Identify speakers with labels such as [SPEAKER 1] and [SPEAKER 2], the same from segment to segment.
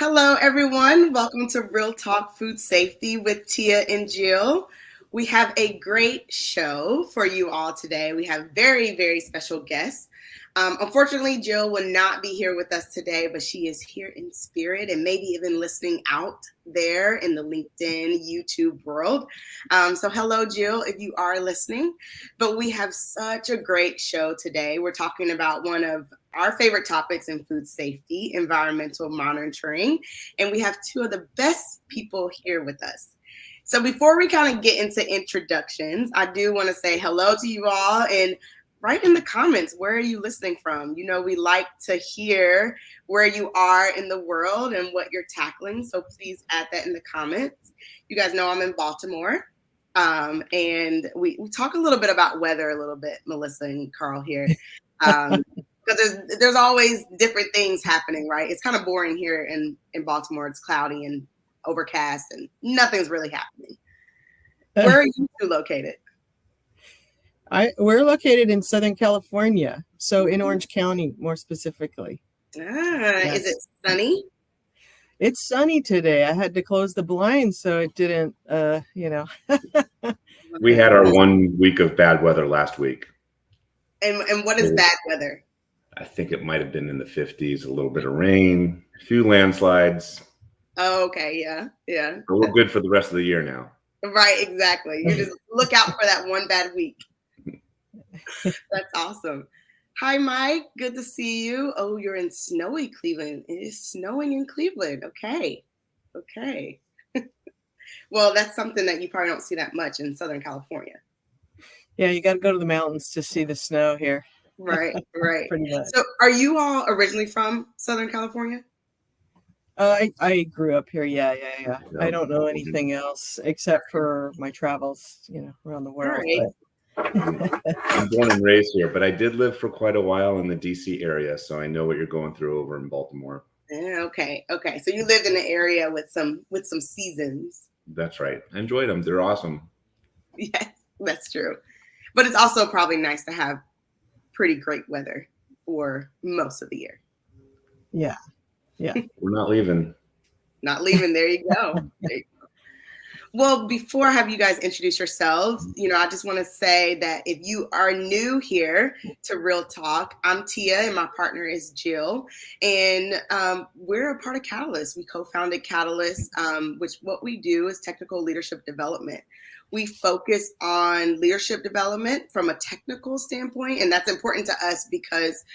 [SPEAKER 1] Hello, everyone. Welcome to Real Talk Food Safety with Tia and Jill. We have a great show for you all today. We have very, very special guests. Unfortunately, Jill will not be here with us today, but she is here in spirit and maybe even listening out there in the LinkedIn, YouTube world. So hello, Jill, if you are listening. But we have such a great show today. We're talking about one of our favorite topics in food safety, environmental monitoring. And we have two of the best people here with us. So before we kind of get into introductions, I do want to say hello to you all and write in the comments, where are you listening from? You know, we like to hear where you are in the world and what you're tackling. So please add that in the comments. You guys know I'm in Baltimore. And we talk a little bit about weather a little bit, Melissa and Carl here. Because there's always different things happening, right? It's kind of boring here in Baltimore. It's cloudy and overcast and nothing's really happening. Where are you two located?
[SPEAKER 2] We're located in Southern California, so in Orange County, more specifically.
[SPEAKER 1] Yes. Is it sunny?
[SPEAKER 2] It's sunny today. I had to close the blinds, so it didn't,
[SPEAKER 3] We had our 1 week of bad weather last week.
[SPEAKER 1] And what is bad weather?
[SPEAKER 3] I think it might have been in the 50s, a little bit of rain, a few landslides.
[SPEAKER 1] Oh, okay, yeah.
[SPEAKER 3] But we're good for the rest of the year now.
[SPEAKER 1] Right, exactly. You just look out for that one bad week. That's awesome. Hi, Mike. Good to see you. Oh, you're in snowy Cleveland. It is snowing in Cleveland. Okay. Well, that's something that you probably don't see that much in Southern California.
[SPEAKER 2] Yeah, you got to go to the mountains to see the snow here.
[SPEAKER 1] Right.
[SPEAKER 2] Pretty much.
[SPEAKER 1] So are you all originally from Southern California?
[SPEAKER 2] I grew up here. Yeah. I don't know anything else except for my travels, around the world.
[SPEAKER 1] Right.
[SPEAKER 3] I'm born and raised here, but I did live for quite a while in the DC area, so I know what you're going through over in Baltimore.
[SPEAKER 1] Okay. So you lived in the area with some seasons.
[SPEAKER 3] That's right. I enjoyed them. They're awesome.
[SPEAKER 1] Yes, that's true. But it's also probably nice to have pretty great weather for most of the year.
[SPEAKER 2] Yeah.
[SPEAKER 3] We're not leaving.
[SPEAKER 1] There you go. Well, before I have you guys introduce yourselves, I just want to say that if you are new here to Real Talk, I'm Tia and my partner is Jill. And we're a part of Catalyst. We co-founded Catalyst, which what we do is technical leadership development. We focus on leadership development from a technical standpoint. And that's important to us because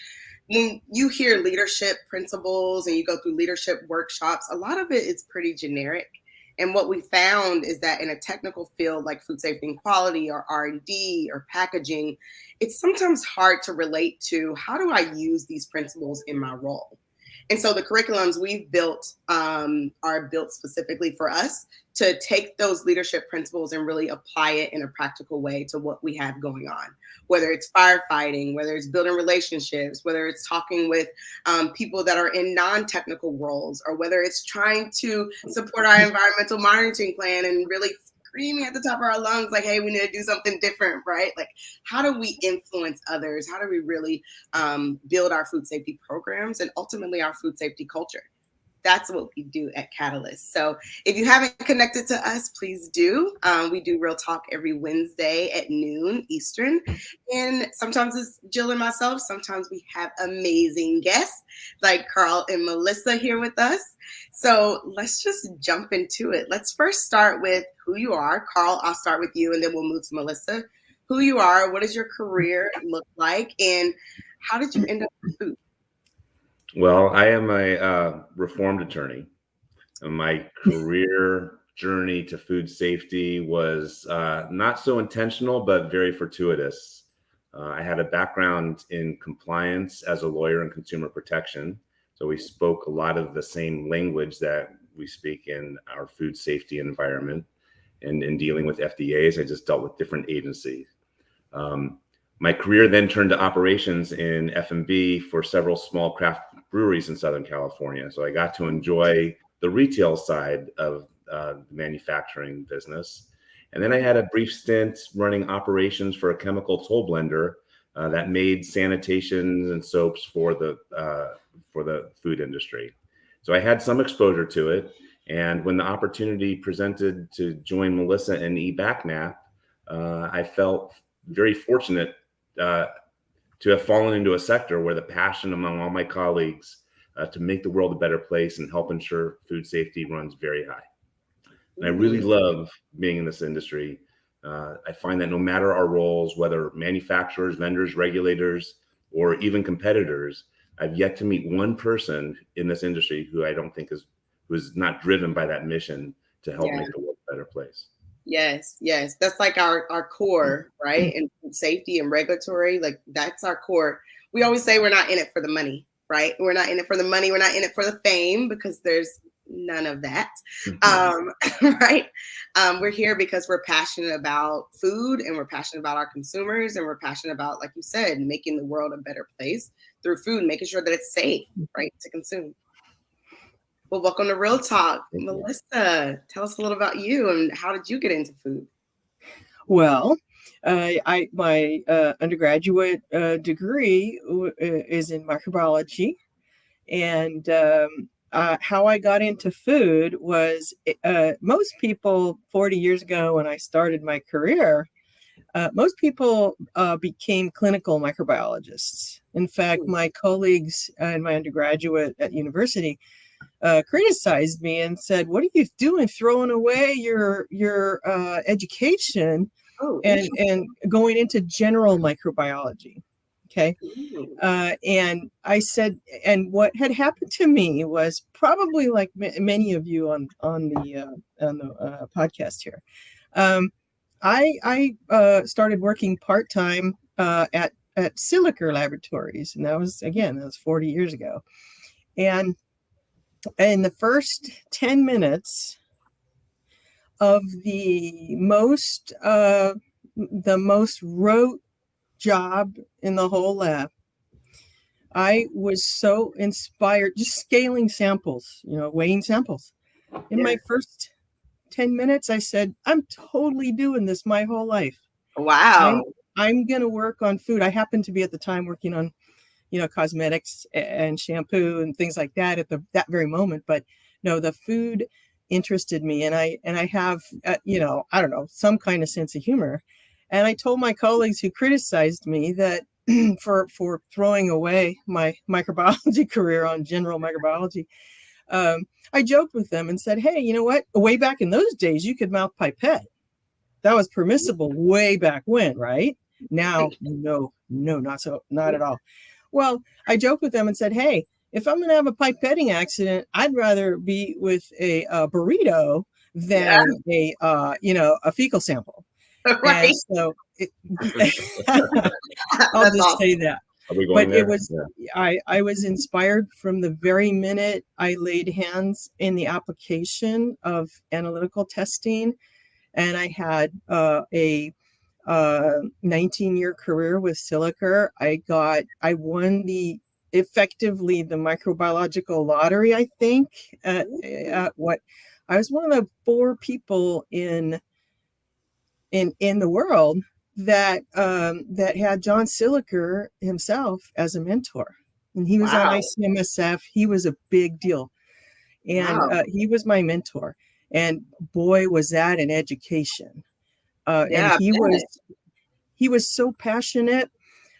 [SPEAKER 1] when you hear leadership principles and you go through leadership workshops, a lot of it is pretty generic. And what we found is that in a technical field like food safety and quality or R&D or packaging, it's sometimes hard to relate to how do I use these principles in my role? And so the curriculums we've built are built specifically for us to take those leadership principles and really apply it in a practical way to what we have going on, whether it's firefighting, whether it's building relationships, whether it's talking with people that are in non-technical roles, or whether it's trying to support our environmental monitoring plan and really screaming at the top of our lungs like, hey, we need to do something different, right? Like, how do we influence others? How do we really build our food safety programs and ultimately our food safety culture? That's what we do at Catalyst. So if you haven't connected to us, please do. We do Real Talk every Wednesday at noon Eastern. And sometimes it's Jill and myself. Sometimes we have amazing guests like Carl and Melissa here with us. So let's just jump into it. Let's first start with who you are. Carl, I'll start with you and then we'll move to Melissa. Who you are, what does your career look like, and how did you end up with food?
[SPEAKER 3] Well, I am a reformed attorney. My career journey to food safety was not so intentional, but very fortuitous. I had a background in compliance as a lawyer in consumer protection. So we spoke a lot of the same language that we speak in our food safety environment. And in dealing with FDAs, I just dealt with different agencies. My career then turned to operations in F&B for several small craft breweries in Southern California. So I got to enjoy the retail side of the manufacturing business. And then I had a brief stint running operations for a chemical toll blender that made sanitations and soaps for the food industry. So I had some exposure to it. And when the opportunity presented to join Melissa in eBacMap, I felt very fortunate to have fallen into a sector where the passion among all my colleagues to make the world a better place and help ensure food safety runs very high. And I really love being in this industry. I find that no matter our roles, whether manufacturers, vendors, regulators, or even competitors, I've yet to meet one person in this industry who I don't think who is not driven by that mission to help make the world a better place.
[SPEAKER 1] Yes, yes. That's like our core, right? And food safety and regulatory, like that's our core. We always say we're not in it for the money, right? We're not in it for the money. We're not in it for the fame, because there's none of that, right? We're here because we're passionate about food, and we're passionate about our consumers, and we're passionate about, like you said, making the world a better place through food, making sure that it's safe, right, to consume. Well, welcome to Real Talk. Melissa, tell us a little about you and how did you get into food?
[SPEAKER 2] Well, my undergraduate degree is in microbiology, and how I got into food was most people 40 years ago when I started my career, most people became clinical microbiologists. In fact, my colleagues in my undergraduate at university criticized me and said, "What are you doing, throwing away your education and going into general microbiology?" Okay. And I said, and what had happened to me was probably like many of you on the podcast here. I started working part-time at Calicchia Laboratories, and that was 40 years ago. And in the first 10 minutes of the most rote job in the whole lab, I was so inspired, just scaling samples, weighing samples. In my first 10 minutes, I said, I'm totally doing this my whole life.
[SPEAKER 1] Wow.
[SPEAKER 2] I'm going to work on food. I happened to be at the time working on cosmetics and shampoo and things like that at that very moment. But no, the food interested me, and I have, I don't know, some kind of sense of humor. And I told my colleagues who criticized me that for throwing away my microbiology career on general microbiology, I joked with them and said, hey, you know what? Way back in those days, you could mouth pipette. That was permissible way back when, right? Now, no, not at all. Well, I joked with them and said, hey, if I'm going to have a pipetting accident, I'd rather be with a burrito than a fecal sample.
[SPEAKER 1] Right.
[SPEAKER 2] And so I'll just say that. But it was, I was inspired from the very minute I laid hands in the application of analytical testing, and I had a 19-year career with Calicchia. I won effectively the microbiological lottery, I think, I was one of the 4 people in the world that had John Calicchia himself as a mentor. And he was on ICMSF. He was a big deal. And he was my mentor. And boy, was that an education. And he was so passionate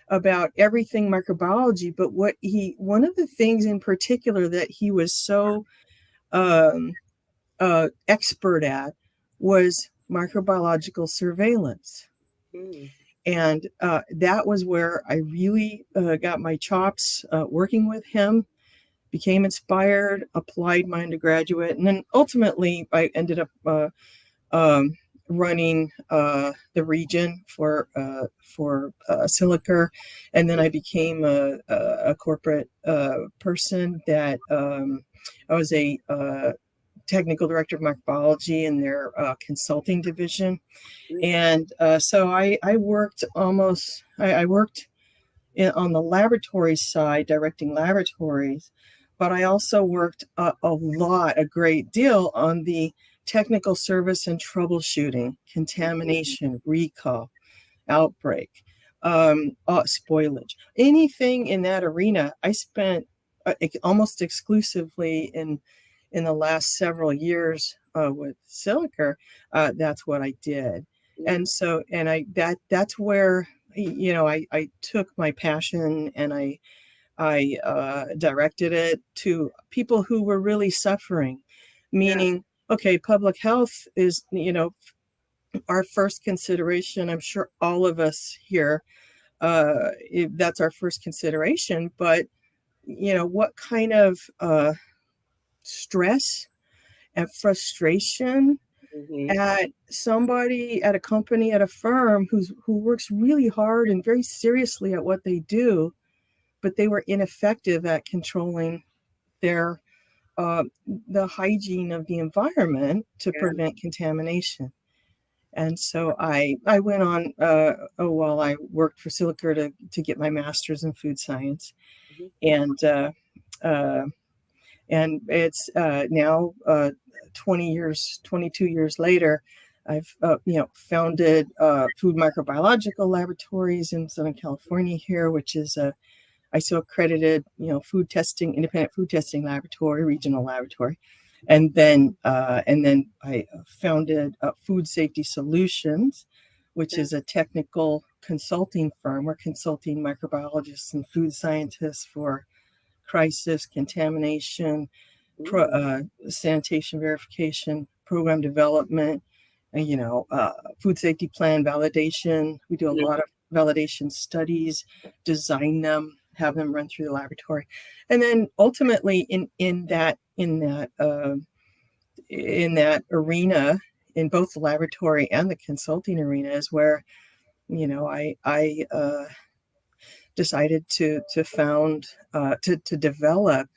[SPEAKER 2] about everything microbiology, but one of the things in particular that he was so expert at was microbiological surveillance. And that was where I really got my chops working with him, became inspired, applied my undergraduate, and then ultimately I ended up running the region for Calicchia, and then I became a corporate person that I was a technical director of microbiology in their consulting division. And so I worked on the laboratory side, directing laboratories, but I also worked a great deal on the technical service and troubleshooting, contamination, recall, outbreak, spoilage, anything in that arena. I spent almost exclusively in the last several years with Calicchia, that's what I did. And so, and that's where, I took my passion and I directed it to people who were really suffering, meaning, okay, public health is, our first consideration. I'm sure all of us here, that's our first consideration, but what kind of stress and frustration at somebody, at a company, at a firm who works really hard and very seriously at what they do, but they were ineffective at controlling their the hygiene of the environment to prevent contamination. And so I went on while I worked for Calicchia to get my master's in food science, and it's now 22 years later, I've founded food microbiological laboratories in Southern California here, which is a ISO accredited independent food testing laboratory, regional laboratory. And then I founded Food Safety Solutions, which is a technical consulting firm. We're consulting microbiologists and food scientists for crisis, contamination, sanitation verification, program development, and food safety plan validation. We do a lot of validation studies, design them, have them run through the laboratory, and then ultimately in that arena, in both the laboratory and the consulting arena, is where I decided to found to develop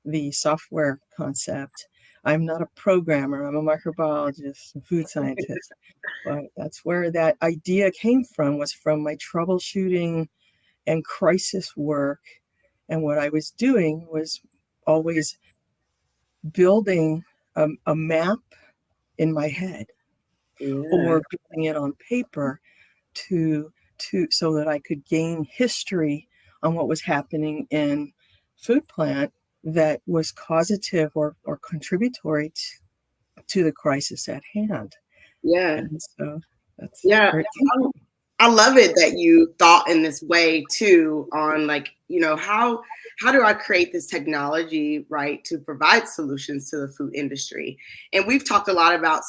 [SPEAKER 2] the software concept. I'm not a programmer. I'm a microbiologist and food scientist, but that's where that idea came from. Was from my troubleshooting and crisis work, and what I was doing was always building a map in my head, or building it on paper to so that I could gain history on what was happening in food plant that was causative or contributory to the crisis at hand. And so that's
[SPEAKER 1] I love it that you thought in this way too, on how do I create this technology, right, to provide solutions to the food industry. And we've talked a lot about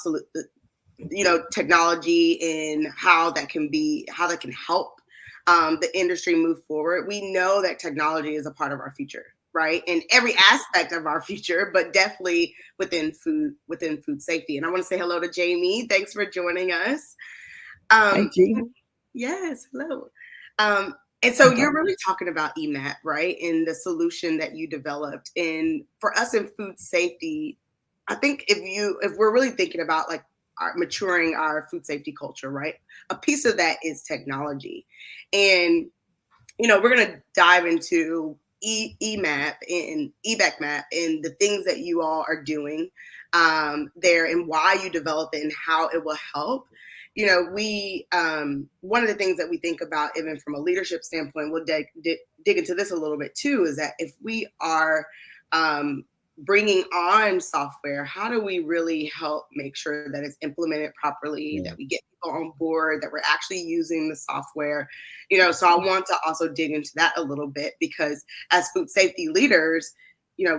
[SPEAKER 1] technology and how that can help the industry move forward. We know that technology is a part of our future, right, in every aspect of our future, but definitely within food safety. And I want to say hello to Jamie. Thanks for joining us.
[SPEAKER 2] Hi, Jamie.
[SPEAKER 1] Yes, hello. And so you're really talking about eBacMap, right, and the solution that you developed. And for us in food safety, I think if we're really thinking about maturing our food safety culture, right, a piece of that is technology. And we're going to dive into eBacMap and the things that you all are doing there, and why you develop it and how it will help. We one of the things that we think about, even from a leadership standpoint, we'll dig into this a little bit too, is that if we are bringing on software, how do we really help make sure that it's implemented properly, that we get people on board, that we're actually using the software, so I want to also dig into that a little bit, because as food safety leaders,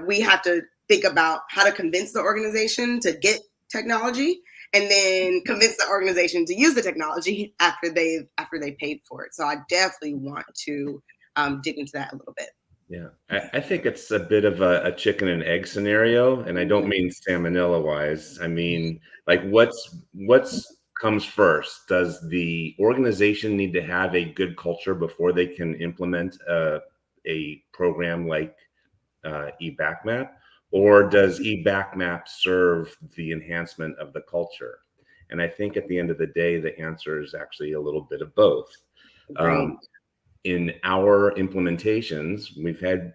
[SPEAKER 1] we have to think about how to convince the organization to get technology, and then convince the organization to use the technology after they paid for it. So I definitely want to dig into that a little bit.
[SPEAKER 3] Yeah, I think it's a bit of a chicken and egg scenario, and I don't mean salmonella wise. I mean, what's comes first? Does the organization need to have a good culture before they can implement a program like eBacMap, or does eBacMap serve the enhancement of the culture? And I think at the end of the day, the answer is actually a little bit of both. In our implementations, we've had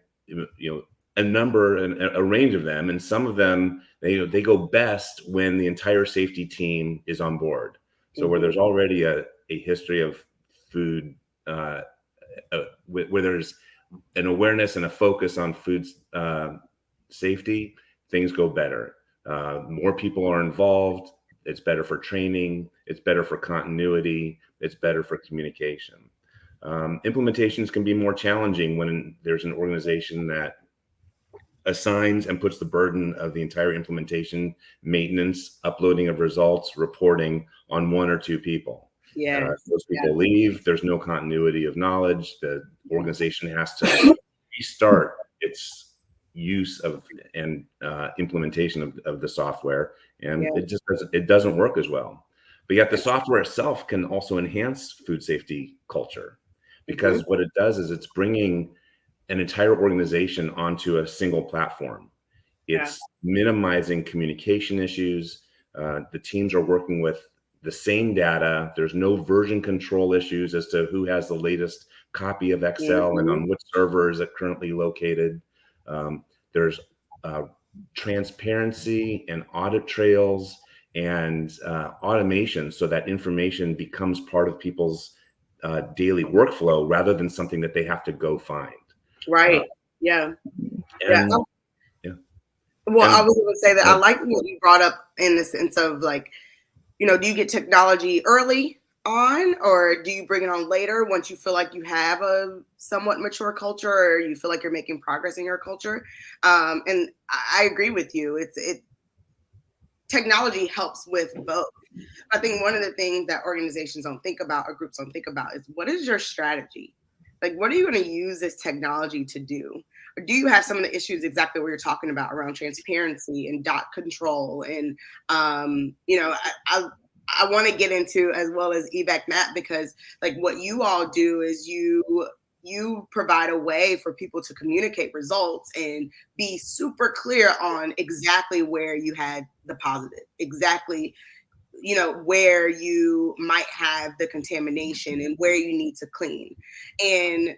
[SPEAKER 3] a range of them, and some of them they go best when the entire safety team is on board. So where there's already a history of food, where there's an awareness and a focus on food safety, things go better. More people are involved. It's better for training. It's better for continuity. It's better for communication. Implementations can be more challenging when there's an organization that assigns and puts the burden of the entire implementation, maintenance, uploading of results, reporting on one or two people.
[SPEAKER 1] Yeah.
[SPEAKER 3] Those people leave, there's no continuity of knowledge. The organization has to restart its use of and implementation of the software, and it doesn't work as well. But yet the software itself can also enhance food safety culture, because what it does is it's bringing an entire organization onto a single platform. It's minimizing communication issues. The teams are working with the same data. There's no version control issues as to who has the latest copy of Excel and on which server is it currently located. There's transparency and audit trails and automation, so that information becomes part of people's daily workflow rather than something that they have to go find.
[SPEAKER 1] Right. Yeah.
[SPEAKER 3] Well,
[SPEAKER 1] I was going to say that I like what you brought up in the sense of, like, do you get technology early on, or do you bring it on later once you feel like you have a somewhat mature culture, or you feel like you're making progress in your culture? And I agree with you. Technology helps with both. I think one of the things that organizations don't think about, or groups don't think about, is what is your strategy? Like, what are you going to use this technology to do? Or do you have some of the issues exactly what you're talking about around transparency and dot control? And, I want to get into, as well as eBacMap, because like what you all do is you provide a way for people to communicate results and be super clear on exactly where you had the positive, exactly where you might have the contamination and where you need to clean. And,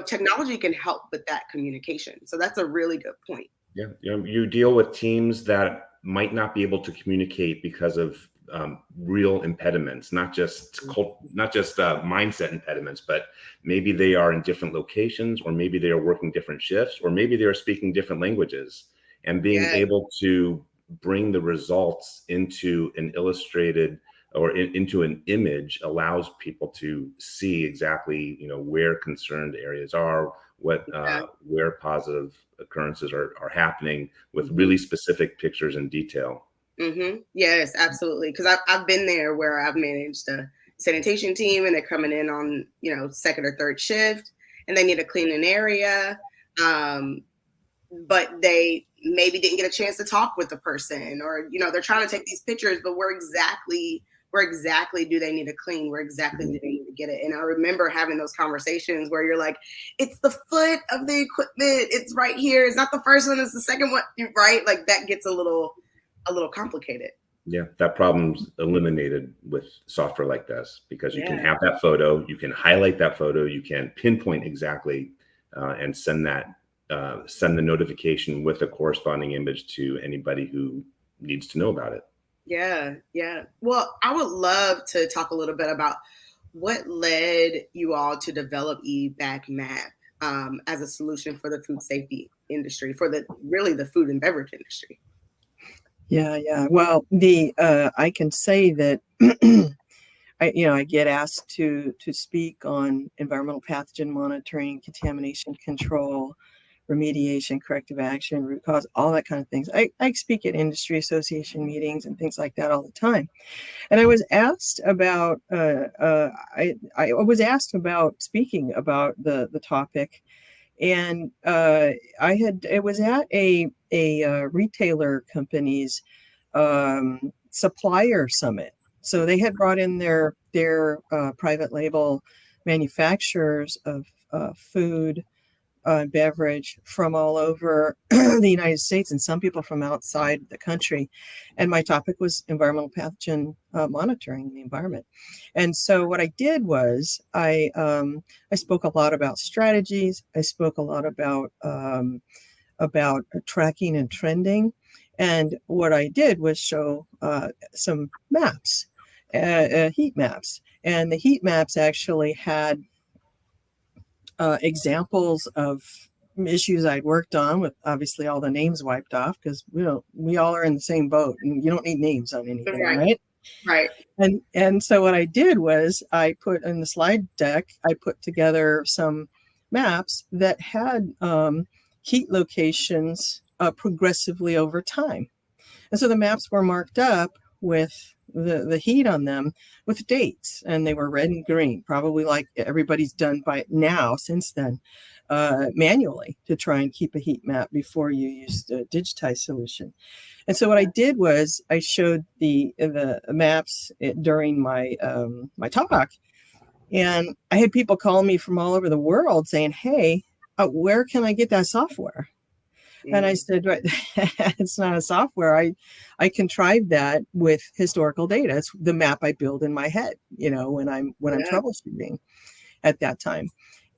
[SPEAKER 1] technology can help with that communication. So that's a really good point.
[SPEAKER 3] Yeah. You deal with teams that might not be able to communicate because of real impediments, not just mindset impediments, but maybe they are in different locations, or maybe they are working different shifts, or maybe they are speaking different languages, and being able to bring the results into an illustrated or into an image allows people to see exactly, where concerned areas are, where positive occurrences are happening, with really specific pictures and detail.
[SPEAKER 1] Yes, absolutely. Because I've been there where I've managed a sanitation team, and they're coming in on, second or third shift, and they need to clean an area. But they maybe didn't get a chance to talk with the person, or, they're trying to take these pictures, but where exactly do they need to clean? Where exactly do they need to get it? And I remember having those conversations where you're like, it's the foot of the equipment. It's right here. It's not the first one. It's the second one, right? Like that gets a little complicated.
[SPEAKER 3] Yeah, that problem's eliminated with software like this, because you can have that photo, you can highlight that photo, you can pinpoint exactly and send the notification with a corresponding image to anybody who needs to know about it.
[SPEAKER 1] Yeah. Well, I would love to talk a little bit about what led you all to develop eBacMap as a solution for the food safety industry, for the food and beverage industry.
[SPEAKER 2] Yeah. Well, I can say that I get asked to speak on environmental pathogen monitoring, contamination control, remediation, corrective action, root cause, all that kind of things. I speak at industry association meetings and things like that all the time. And I was asked about I was asked about speaking about the topic. And it was at a retailer company's supplier summit. So they had brought in their private label manufacturers of food, beverage from all over the United States, and some people from outside the country. And my topic was environmental pathogen monitoring the environment. And so what I did was I spoke a lot about strategies. I spoke a lot about tracking and trending. And what I did was show some maps, heat maps. And the heat maps actually had examples of issues I'd worked on, with obviously all the names wiped off, because we all are in the same boat, and you don't need names on anything, right?
[SPEAKER 1] Right.
[SPEAKER 2] And so what I did was, I put in the slide deck, I put together some maps that had heat locations progressively over time. And so the maps were marked up with the heat on them with dates, and they were red and green, probably like everybody's done by now since then, manually, to try and keep a heat map before you used a digitized solution. And so what I did was, I showed the maps during my my talk, and I had people call me from all over the world saying, "Hey, where can I get that software?" And I said, right, it's not a software. I contrived that with historical data. It's the map I build in my head, when I'm troubleshooting at that time.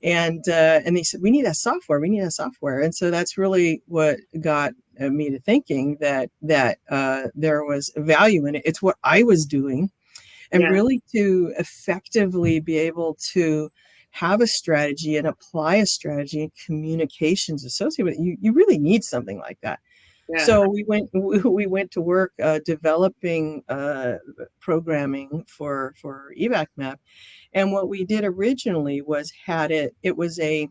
[SPEAKER 2] And they said, we need a software. We need a software. And so that's really what got me to thinking that there was value in it. It's what I was doing, and really to effectively be able to have a strategy and apply a strategy and communications associated with it, you really need something like that. Yeah. So we went to work developing programming for eBacMap, and what we did originally was it was a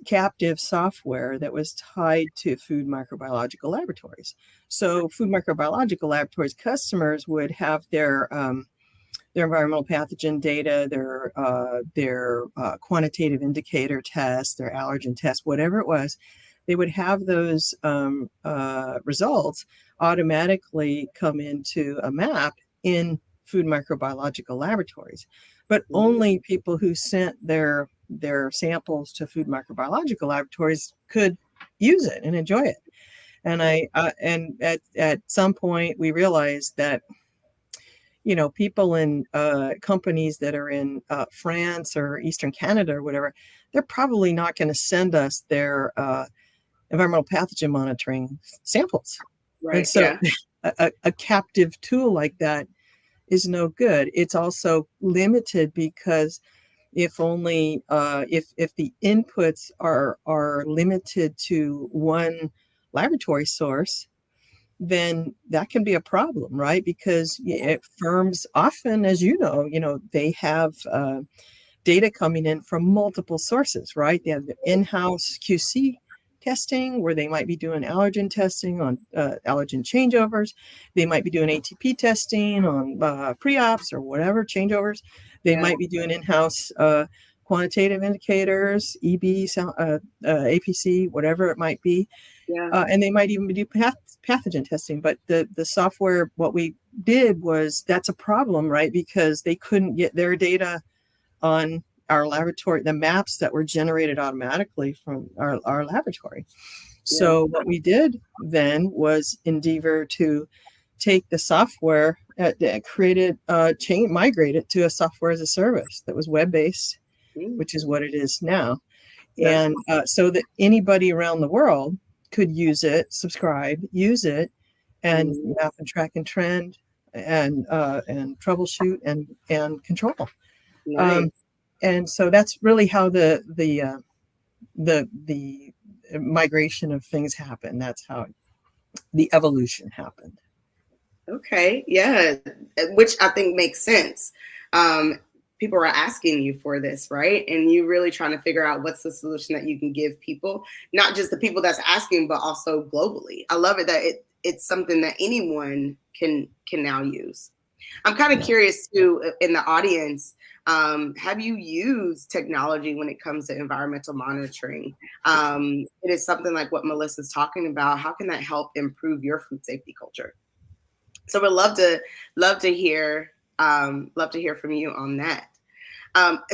[SPEAKER 2] captive software that was tied to food microbiological laboratories. So food microbiological laboratories customers would have their environmental pathogen data, their quantitative indicator tests, their allergen tests, whatever it was. They would have those results automatically come into a map in food microbiological laboratories, but only people who sent their samples to food microbiological laboratories could use it and enjoy it. And and at some point we realized that, people in companies that are in France or Eastern Canada or whatever, they're probably not going to send us their environmental pathogen monitoring samples. Right. And so a captive tool like that is no good. It's also limited because if the inputs are limited to one laboratory source, then that can be a problem, right? Because firms often, as they have data coming in from multiple sources, right? They have the in-house QC testing, where they might be doing allergen testing on allergen changeovers. They might be doing ATP testing on pre-ops or whatever changeovers. They might be doing in-house quantitative indicators, EB, APC, whatever it might be. And they might even do pathogen testing. But the software, what we did was, that's a problem, right? Because they couldn't get their data on our laboratory, the maps that were generated automatically from our laboratory. So what we did then was endeavor to take the software, migrate it to a software as a service that was web-based, which is what it is now. And so that anybody around the world could use it, subscribe, use it, and map and track and trend and troubleshoot and control. Nice. And so that's really how the migration of things happened. That's how the evolution happened.
[SPEAKER 1] Okay, yeah, which I think makes sense. People are asking you for this, right? And you really trying to figure out what's the solution that you can give people, not just the people that's asking, but also globally. I love it that it's something that anyone can now use. I'm kind of curious too, in the audience, have you used technology when it comes to environmental monitoring? It is something like what Melissa's talking about. How can that help improve your food safety culture? So we'd love to hear from you on that.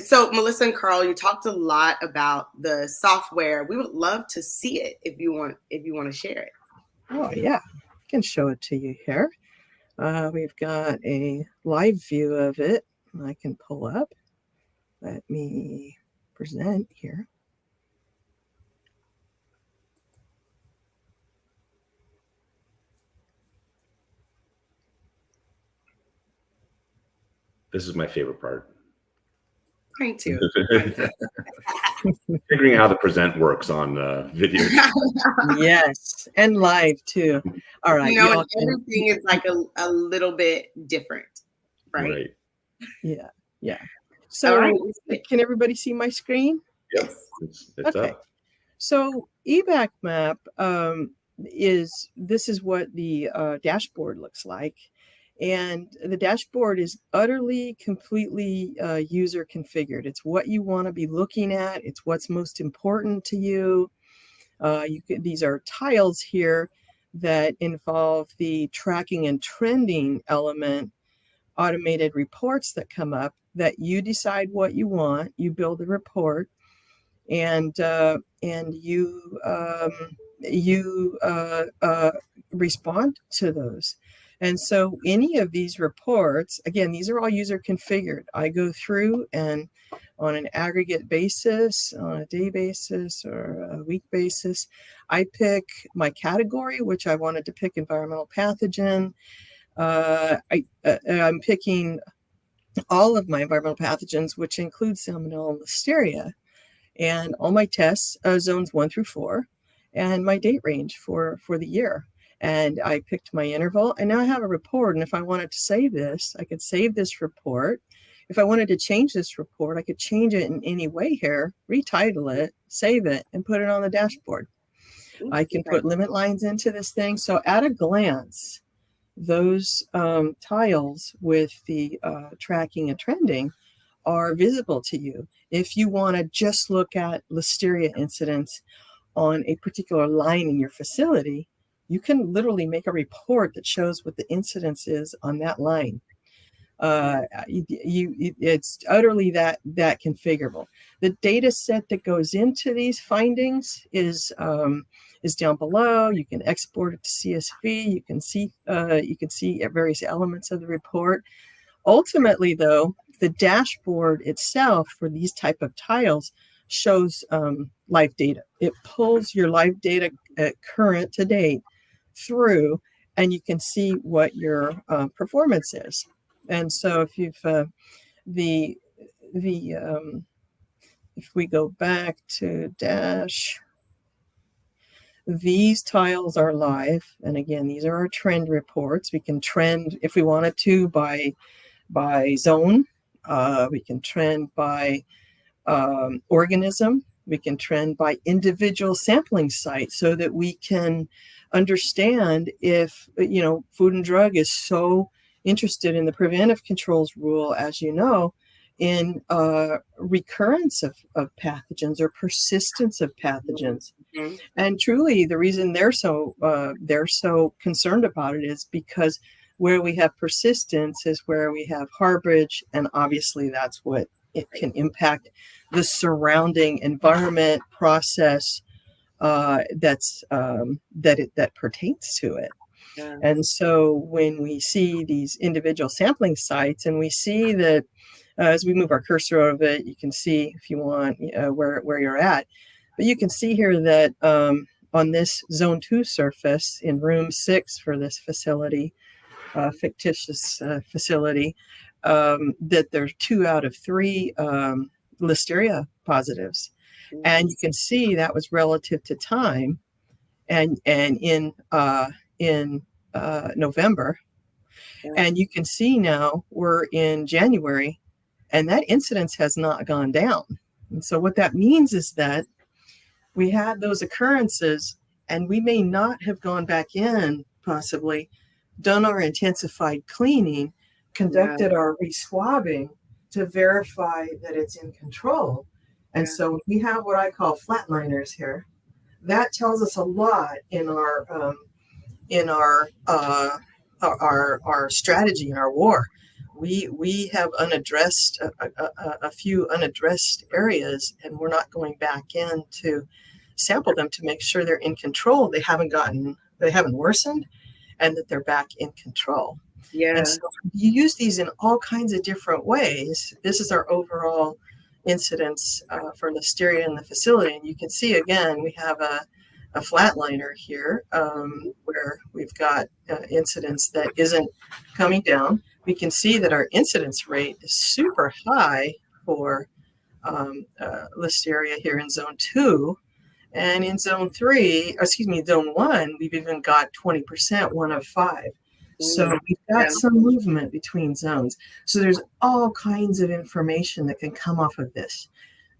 [SPEAKER 1] So Melissa and Carl, you talked a lot about the software. We would love to see it if you want to share it.
[SPEAKER 2] Oh yeah, I can show it to you here. We've got a live view of it. I can pull up. Let me present here.
[SPEAKER 3] This is my favorite part.
[SPEAKER 1] Trying to.
[SPEAKER 3] Figuring out how the present works on videos.
[SPEAKER 2] Yes, and live too. All right.
[SPEAKER 1] Everything is like a little bit different, right?
[SPEAKER 2] Yeah. So can everybody see my screen?
[SPEAKER 3] Yes. It's
[SPEAKER 2] okay.
[SPEAKER 3] Up.
[SPEAKER 2] So eBacMap this is what the dashboard looks like. And the dashboard is utterly, completely user configured. It's what you want to be looking at. It's what's most important to you. These are tiles here that involve the tracking and trending element, automated reports that come up that you decide what you want. You build a report, and you respond to those. And so any of these reports, again, these are all user configured. I go through and on an aggregate basis, on a day basis or a week basis, I pick my category, which I wanted to pick environmental pathogen. I'm picking all of my environmental pathogens, which include Salmonella and Listeria, and all my tests, zones 1 through 4, and my date range for the year. And I picked my interval, and now I have a report. And if I wanted to save this, I could save this report. If I wanted to change this report, I could change it in any way here, retitle it, save it, and put it on the dashboard. I can put limit lines into this thing. So at a glance, those tiles with the tracking and trending are visible to you. If you want to just look at Listeria incidents on a particular line in your facility, you can literally make a report that shows what the incidence is on that line. It's utterly that configurable. The data set that goes into these findings is down below. You can export it to CSV. You can see various elements of the report. Ultimately, though, the dashboard itself for these type of tiles shows live data. It pulls your live data current to date through, and you can see what your performance is. And so if you've if we go back to Dash, these tiles are live. And again, these are our trend reports. We can trend if we wanted to by zone. We can trend by organism. We can trend by individual sampling site so that we can understand if, Food and Drug is so interested in the preventive controls rule, as you know, in recurrence of pathogens or persistence of pathogens. Mm-hmm. And truly, the reason they're so concerned about it is because where we have persistence is where we have harborage, and obviously that's what it can impact the surrounding environment process that pertains to it. Yeah. And so when we see these individual sampling sites, and we see that as we move our cursor over it, you can see if you want where you're at. But you can see here that on this zone 2 surface in room 6 for this facility, fictitious facility, that there's 2 out of 3 Listeria positives. Mm-hmm. And you can see that was relative to time. And in November, yeah. And you can see now we're in January, and that incidence has not gone down. And so what that means is that we had those occurrences, and we may not have gone back in, possibly done our intensified cleaning, conducted our re-swabbing to verify that it's in control. And so we have what I call flatliners here. That tells us a lot in our strategy in our war. We have unaddressed a few unaddressed areas, and we're not going back in to sample them to make sure they're in control. They haven't worsened, and that they're back in control. Yeah. And so you use these in all kinds of different ways. This is our overall incidence for Listeria in the facility. And you can see, again, we have a flatliner here where we've got incidence that isn't coming down. We can see that our incidence rate is super high for listeria here in zone 2. And in zone 1, we've even got 20%, 1 of 5. So we've got some movement between zones. So there's all kinds of information that can come off of this.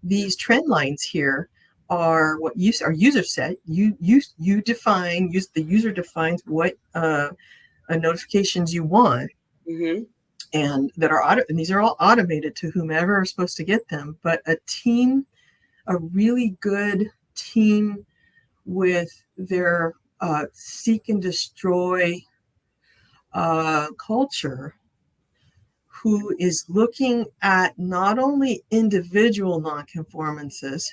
[SPEAKER 2] These trend lines here are what our user set. The user defines what notifications you want, and that are and these are all automated to whomever is supposed to get them. But a really good team with their seek and destroy culture, who is looking at not only individual nonconformances,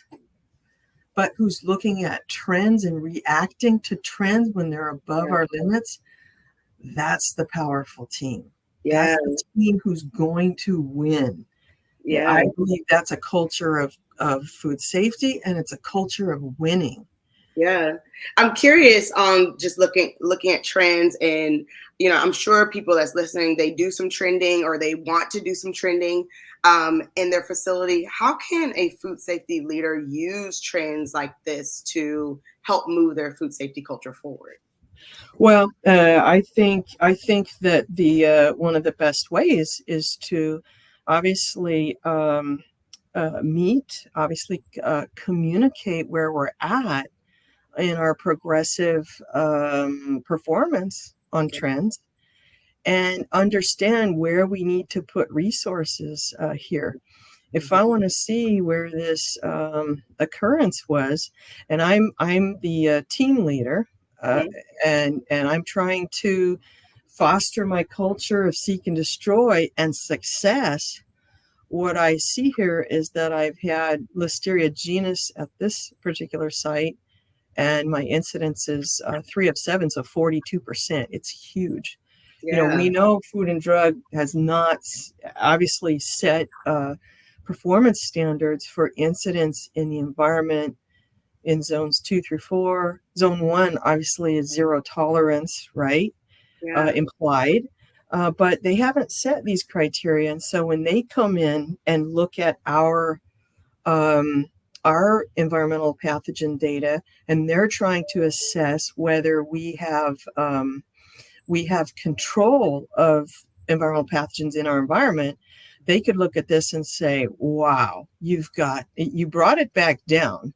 [SPEAKER 2] but who's looking at trends and reacting to trends when they're above our limits. That's the powerful team. That's the team who's going to win. I believe that's a culture of food safety, and it's a culture of winning.
[SPEAKER 1] I'm curious on just looking at trends, and I'm sure people that's listening, they do some trending or they want to do some trending in their facility. How can a food safety leader use trends like this to help move their food safety culture forward?
[SPEAKER 2] Well, I think that the one of the best ways is to obviously communicate where we're at in our progressive performance on trends, and understand where we need to put resources here. If I want to see where this occurrence was, and I'm the team leader, and I'm trying to foster my culture of seek and destroy and success, what I see here is that I've had Listeria genus at this particular site, and my incidence is 3 of 7, so 42%. It's huge. We know Food and Drug has not obviously set performance standards for incidents in the environment in zones 2 through 4. Zone 1 obviously is zero tolerance, right? Implied. But they haven't set these criteria. And so when they come in and look at our environmental pathogen data, and they're trying to assess whether we have control of environmental pathogens in our environment, they could look at this and say, wow, you brought it back down.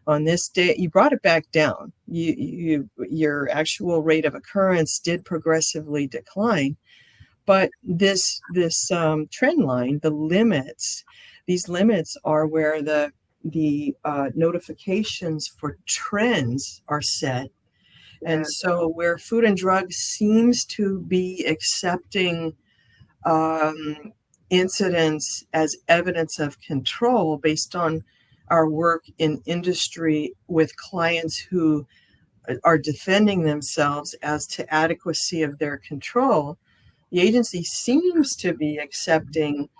[SPEAKER 2] On this day, you brought it back down. Your actual rate of occurrence did progressively decline. But this trend line, these limits are where the notifications for trends are set. And so where Food and Drug seems to be accepting incidents as evidence of control based on our work in industry with clients who are defending themselves as to adequacy of their control, the agency seems to be accepting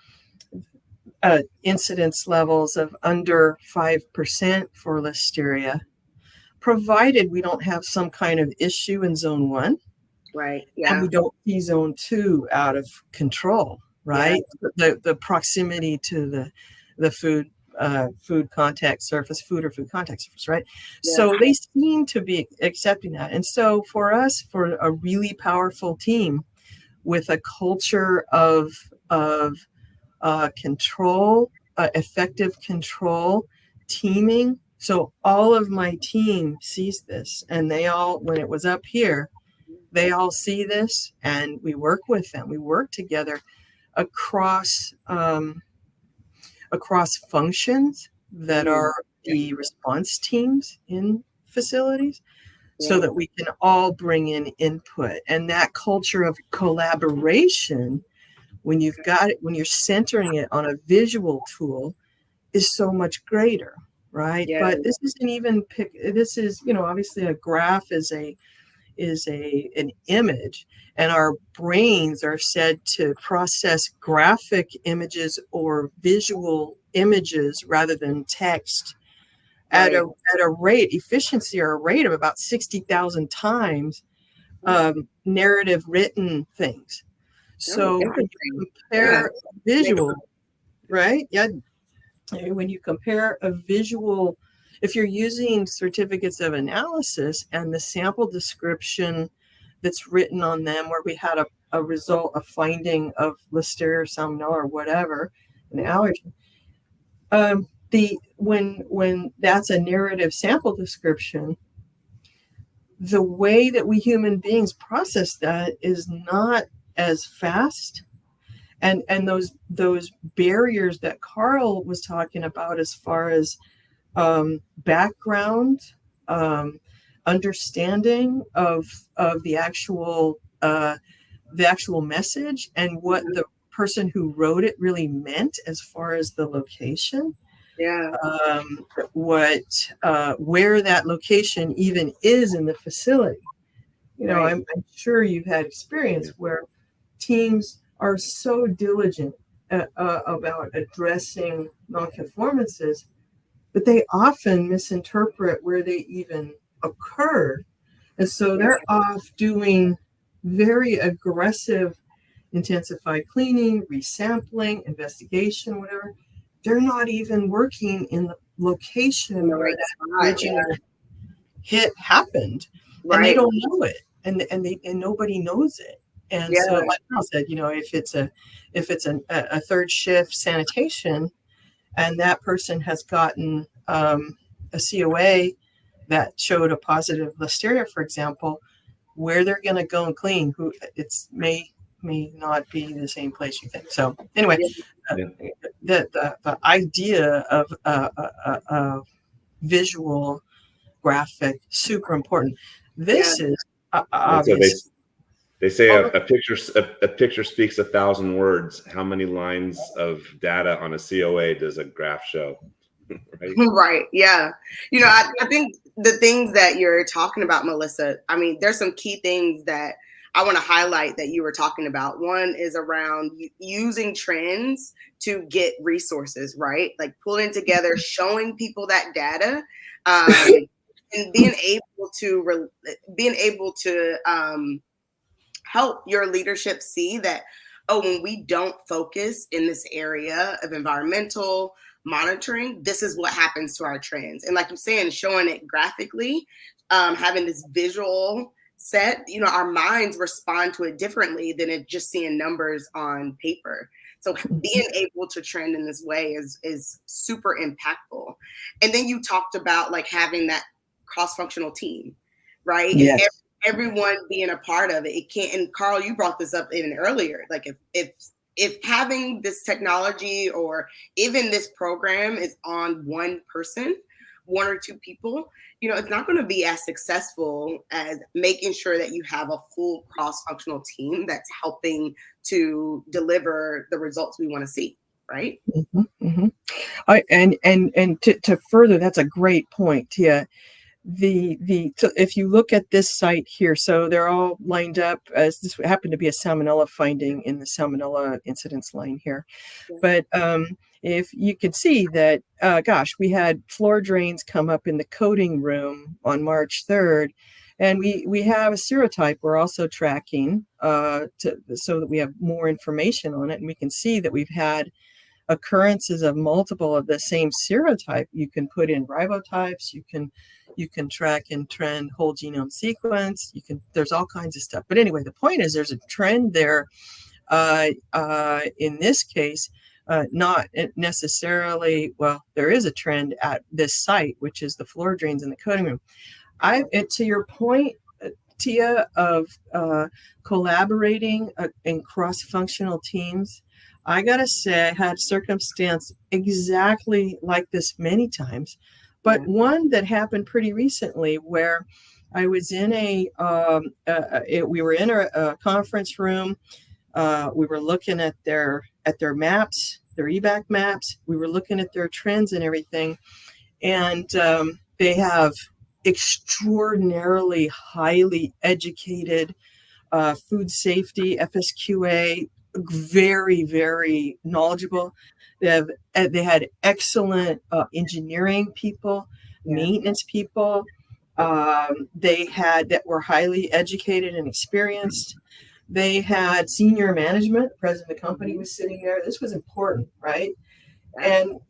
[SPEAKER 2] incidence levels of under 5% for Listeria, provided we don't have some kind of issue in zone 1.
[SPEAKER 1] Right.
[SPEAKER 2] And we don't see zone 2 out of control, right? The proximity to the food contact surface, food or food contact surface, right? So they seem to be accepting that. And so for us, for a really powerful team with a culture of control, effective control, teaming. So all of my team sees this, and they all, when it was up here, they all see this, and we work with them. We work together across functions that are the response teams in facilities, so that we can all bring in input. And that culture of collaboration, when you're centering it on a visual tool, is so much greater, right? But this isn't even this is, obviously a graph is an image, and our brains are said to process graphic images or visual images rather than text at a rate of about 60,000 times narrative written things. So when you compare visual, right? when you compare a visual, if you're using certificates of analysis and the sample description that's written on them, where we had a result, a finding of Listeria or Salmonella or whatever, an allergen, when that's a narrative sample description, the way that we human beings process that is not as fast. And those barriers that Carl was talking about, as far as background, understanding of the actual message and what the person who wrote it really meant as far as the location.
[SPEAKER 1] Yeah.
[SPEAKER 2] Where that location even is in the facility.
[SPEAKER 1] Right.
[SPEAKER 2] I'm sure you've had experience where teams are so diligent about addressing nonconformances, but they often misinterpret where they even occurred. And so they're off doing very aggressive intensified cleaning, resampling, investigation, whatever. They're not even working in the location where that original hit happened. Right. And they don't know it. And nobody knows it. And so, like I said, if it's a third shift sanitation, and that person has gotten a COA that showed a positive Listeria, for example, where they're going to go and clean, may not be the same place you think. So anyway, the idea of visual graphic, super important. This is obvious.
[SPEAKER 3] They say a picture speaks 1,000 words. How many lines of data on a COA does a graph show? Right?
[SPEAKER 1] Right. Yeah. I think the things that you're talking about, Melissa, there's some key things that I want to highlight that you were talking about. One is around using trends to get resources, right? Like pulling together, showing people that data, and being able to help your leadership see that, when we don't focus in this area of environmental monitoring, this is what happens to our trends. And like you're saying, showing it graphically, having this visual set, our minds respond to it differently than it just seeing numbers on paper. So being able to trend in this way is super impactful. And then you talked about like having that cross-functional team, right?
[SPEAKER 2] Yes.
[SPEAKER 1] And everyone being a part of it. It can't, and Carl, you brought this up even earlier. Like if having this technology or even this program is on one person, one or two people, it's not going to be as successful as making sure that you have a full cross-functional team that's helping to deliver the results we want to see, right?
[SPEAKER 2] Mm-hmm, mm-hmm. And to further, that's a great point, Tia. So if you look at this site here, so they're all lined up as this happened to be a salmonella finding in the salmonella incidence line here. But if you could see that, we had floor drains come up in the coding room on March 3rd, and we have a serotype we're also tracking so that we have more information on it, and we can see that we've had occurrences of multiple of the same serotype. You can put in ribotypes, you can track and trend whole genome sequence, there's all kinds of stuff. But anyway, the point is there's a trend there in this case, not necessarily, there is a trend at this site, which is the floor drains in the coding room. To your point, Tia, of collaborating in cross-functional teams, I gotta say I had circumstance exactly like this many times, but one that happened pretty recently where I was in we were in a conference room. We were looking at their maps, their eBacMaps. We were looking at their trends and everything, and they have extraordinarily highly educated food safety, FSQA, very, very knowledgeable. They had excellent engineering people, maintenance people. That were highly educated and experienced. They had senior management. The president of the company was sitting there. This was important, right? And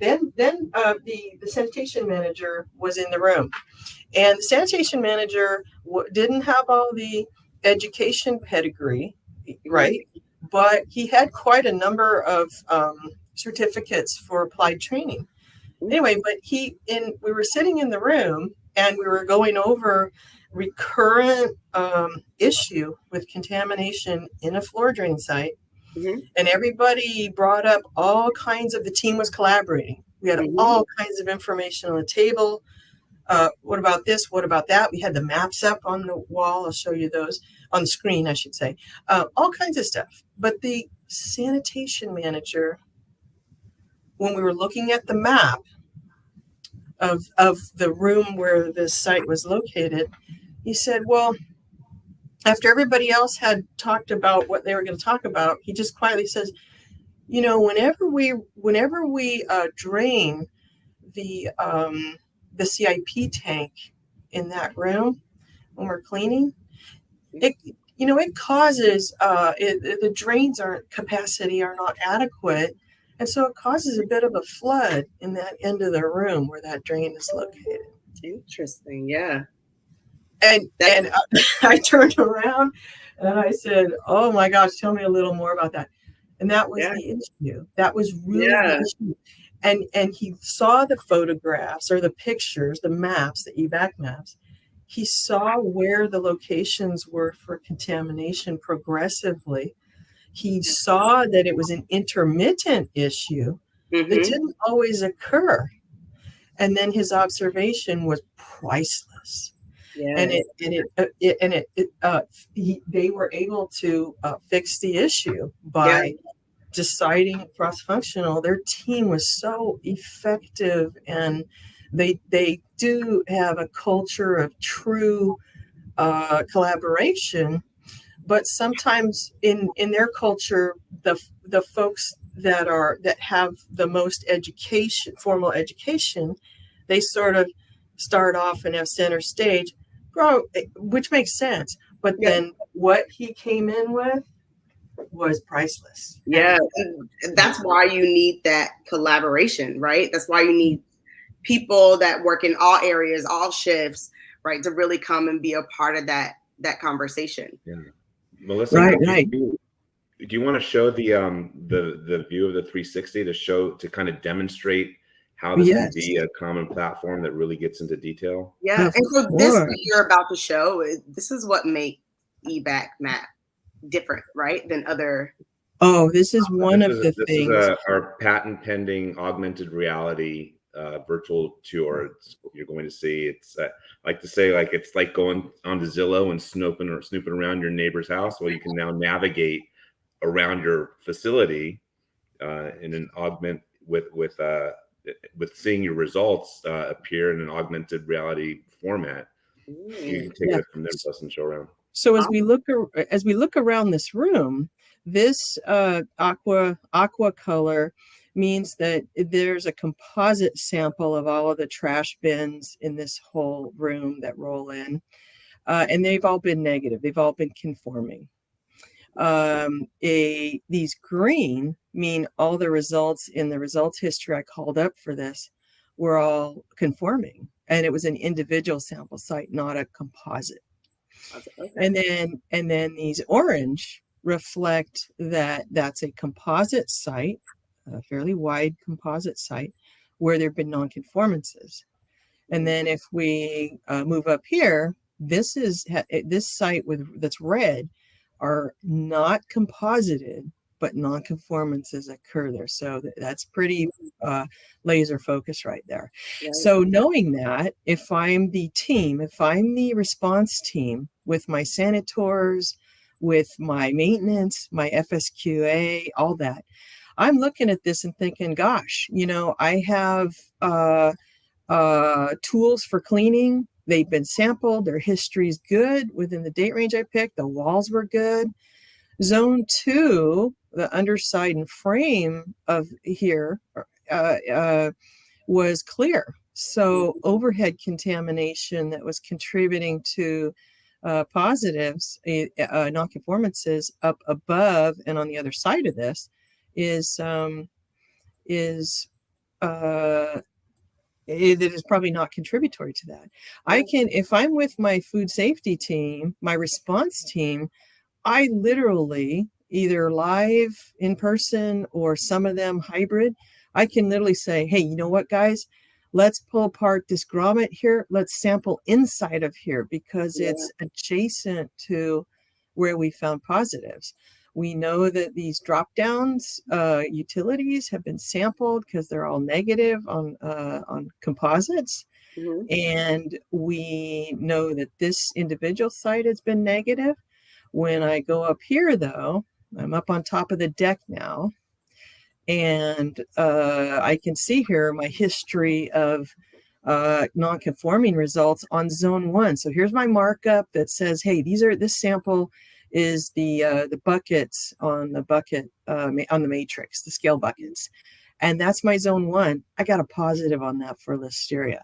[SPEAKER 2] then the sanitation manager was in the room, and the sanitation manager didn't have all the education pedigree, right? But he had quite a number of certificates for applied training. Anyway, but we were sitting in the room and we were going over recurrent issue with contamination in a floor drain site. And everybody brought up all kinds of, the team was collaborating. We had all kinds of information on the table. What about this? What about that? We had the maps up on the wall. I'll show you those on the screen, I should say. All kinds of stuff. But the sanitation manager, when we were looking at the map of the room where this site was located, he said, well, after everybody else had talked about what they were going to talk about, he just quietly says, whenever we drain the CIP tank in that room when we're cleaning, it causes the drains capacity are not adequate, and so it causes a bit of a flood in that end of the room where that drain is located.
[SPEAKER 1] Interesting, yeah.
[SPEAKER 2] And I turned around and I said, "Oh my gosh, tell me a little more about that." And that was the issue. That was really the issue. And he saw the photographs or the pictures, the maps, the eBacMaps. He saw where the locations were for contamination progressively. He saw that it was an intermittent issue that didn't always occur. And then his observation was priceless. Yes. They were able to fix the issue by deciding cross-functional. Their team was so effective, and they do have a culture of true collaboration. But sometimes in their culture, the folks that have the most formal education, they sort of start off and have center stage, which makes sense. But then what he came in with was priceless.
[SPEAKER 1] Yeah, that's why you need that collaboration, right? That's why you need people that work in all areas, all shifts, right, to really come and be a part of that conversation.
[SPEAKER 3] Yeah, Melissa, right. Do you want to show the view of the 360 to kind of demonstrate how this can be a common platform that really gets into detail?
[SPEAKER 1] Yeah, and so this that you're about to show, this is what makes eBacMap different, right, than other.
[SPEAKER 2] Oh, this is one of the things.
[SPEAKER 3] This is our patent pending augmented reality virtual tour. You're going to see. It's like to say, like, it's like going onto Zillow and snooping around your neighbor's house. Well, you can now navigate around your facility in an augment with seeing your results appear in an augmented reality format. You can take it from there and show around.
[SPEAKER 2] So as we look around this room, this aqua color means that there's a composite sample of all of the trash bins in this whole room that roll in, and they've all been negative. They've all been conforming. These green mean all the results in the results history I called up for this were all conforming, and it was an individual sample site, not a composite. Okay. And then these orange reflect that that's a composite site, a fairly wide composite site where there have been nonconformances. And then if we move up here, this site that's red are not composited, but nonconformances occur there. So that's pretty laser focus right there. Right. So knowing that, if I'm the response team with my sanitors, with my maintenance, my FSQA, all that, I'm looking at this and thinking, gosh, I have tools for cleaning. They've been sampled. Their history's good within the date range I picked. The walls were good. Zone 2, the underside and frame of here was clear. So overhead contamination that was contributing to positives, nonconformances up above and on the other side of this is is it is probably not contributory to that. I can, if I'm with my food safety team, my response team, I literally, either live in person or some of them hybrid, I can literally say, hey, you know what, guys? Let's pull apart this grommet here. Let's sample inside of here because it's adjacent to where we found positives. We know that these drop downs utilities have been sampled because they're all negative on composites.
[SPEAKER 1] Mm-hmm.
[SPEAKER 2] And we know that this individual site has been negative. When I go up here, though, I'm up on top of the deck now, and I can see here my history of non-conforming results on zone 1. So here's my markup that says, hey, this sample is the buckets on the bucket on the matrix, the scale buckets, and that's my zone 1. I got a positive on that for Listeria.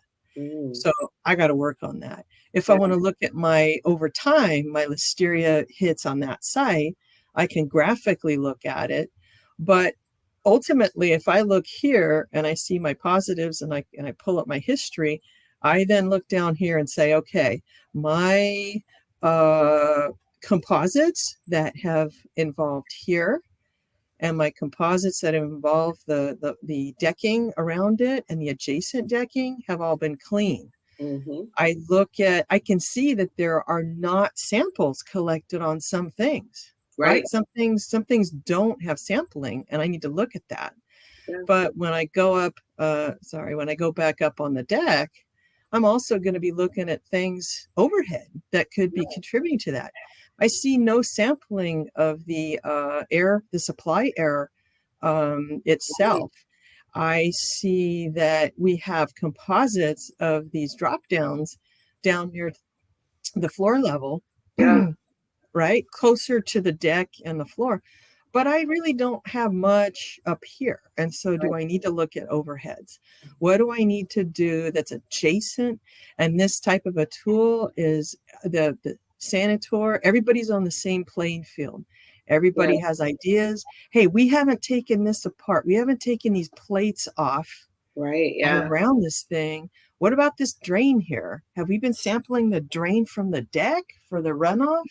[SPEAKER 2] So I got to work on that. If I want to look at my over time, my Listeria hits on that site, I can graphically look at it. But ultimately, if I look here and I see my positives and I pull up my history, I then look down here and say, okay, my composites that have involved here and my composites that involve the decking around it and the adjacent decking have all been clean.
[SPEAKER 1] Mm-hmm.
[SPEAKER 2] I can see that there are not samples collected on some things, right? Some things don't have sampling, and I need to look at that. Yeah. But when I go back up on the deck, I'm also going to be looking at things overhead that could be contributing to that. I see no sampling of the air, the supply air itself. I see that we have composites of these drop downs down near the floor level, right? Closer to the deck and the floor. But I really don't have much up here. And so do I need to look at overheads? What do I need to do that's adjacent? And this type of a tool is the Sanitor. Everybody's on the same playing field. Everybody has ideas. Hey, we haven't taken this apart. We haven't taken these plates off around this thing. What about this drain here? Have we been sampling the drain from the deck for the runoff?